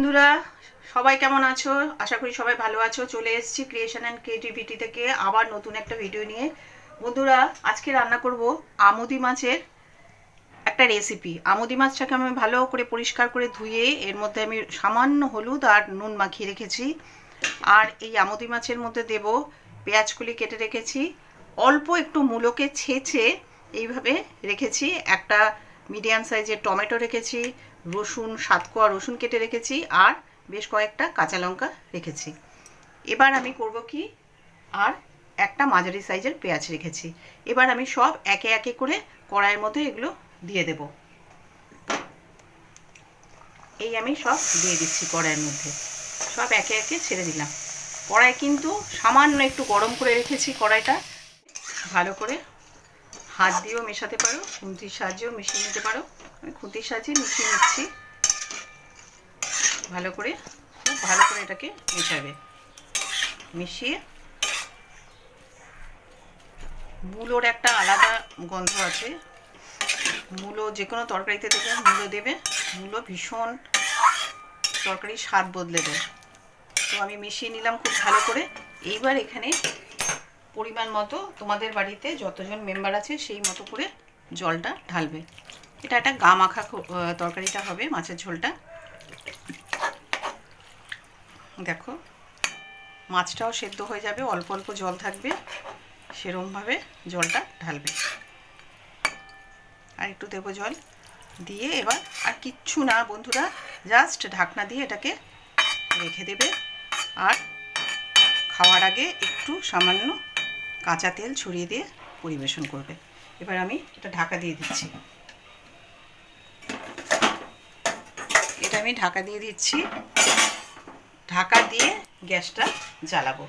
বন্ধুরা সবাই কেমন আছো? আশা করি সবাই ভালো আছো। চলে এসেছি ক্রিয়েশন অ্যান্ড ক্রিয়েটিভিটি থেকে আবার নতুন একটা ভিডিও নিয়ে। বন্ধুরা আজকে রান্না করব আমুদি মাছের একটা রেসিপি। আমুদি মাছটাকে আমি ভালো করে পরিষ্কার করে ধুয়ে এর মধ্যে আমি সামান্য হলুদ আর নুন মাখিয়ে রেখেছি। আর এই আমুদি মাছের মধ্যে দেব পেঁয়াজকলি কেটে রেখেছি, অল্প একটু মূলোকে ছেঁচে এইভাবে রেখেছি, একটা মিডিয়াম সাইজের টমেটো রেখেছি, রসুন 7 কোয়া রসুন কেটে রেখেছি, আর বেশ কয়েকটা কাঁচা লঙ্কা রেখেছি। এবার আমি করব কি, আর একটা মাঝারি সাইজের পেঁয়াজ রেখেছি। এবার আমি সব একে একে করে কড়াইয়ের মধ্যে এগুলো দিয়ে দেব। এই আমি সব দিয়ে দিচ্ছি কড়াইয়ের মধ্যে, সব একে একে ছেড়ে দিলাম। কড়াই কিন্তু সামান্য একটু গরম করে রেখেছি। কড়াইটা ভালো করে হাত দিয়েও মেশাতে পারো, খুন্তির সাহায্যেও মিশিয়ে নিতে পারো। আমি খুন্তির সাহায্যে মিশিয়ে নিচ্ছি। ভালো করে, খুব ভালো করে এটাকে মেশাবে। মিশিয়ে মূলোর একটা আলাদা গন্ধ আছে। মূলো যে কোনো তরকারিতে দেবে, মূলো দেবে। মূলো ভীষণ তরকারির স্বাদ বদলে দেয়। তো আমি মিশিয়ে নিলাম খুব ভালো করে। এইবার এখানে পরিমাণ মতো, তোমাদের বাড়িতে যতজন মেম্বার আছে সেই মতো করে জলটা ঢালবে। এটা একটা গা মাখা তরকারিটা হবে, মাছের ঝোলটা। দেখো মাছটাও সেদ্ধ হয়ে যাবে, অল্প অল্প জল থাকবে, সেরমভাবে জলটা ঢালবে। আর একটু দেবো জল দিয়ে। এবার আর কিচ্ছু না বন্ধুরা, জাস্ট ঢাকনা দিয়ে এটাকে রেখে দেবে। আর খাওয়ার আগে একটু সামান্য কাঁচা তেল ছড়িয়ে দিয়ে পরিবেশন করবে। এবার আমি এটা ঢাকা দিয়ে দিচ্ছি। এটা আমি ঢাকা দিয়ে দিচ্ছি। ঢাকা দিয়ে গ্যাসটা জ্বালাবো।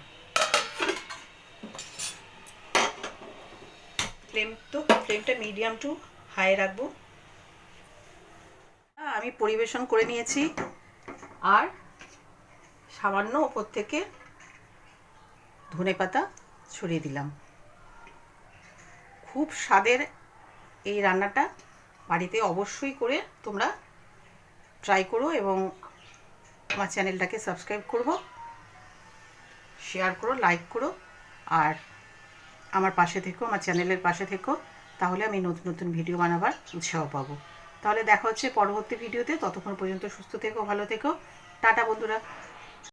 ফ্লেমটা মিডিয়াম টু হাই রাখবো। আমি পরিবেশন করে নিয়েছি। আর সামান্য ওপর থেকে ধনেপাতা ছড়িয়ে দিলাম। খুব স্বাদের এই রান্নাটা বাড়িতে অবশ্যই করে তোমরা ট্রাই করো, এবং আমার চ্যানেলটাকে সাবস্ক্রাইব করো, শেয়ার করো, লাইক করো, আর আমার পাশে থেকো, আমার চ্যানেলের পাশে থেকো। তাহলে আমি নতুন নতুন ভিডিও বানাবার উৎসাহ পাবো। তাহলে দেখা হচ্ছে পরবর্তী ভিডিওতে। ততক্ষণ পর্যন্ত সুস্থ থেকো, ভালো থেকো। টাটা বন্ধুরা।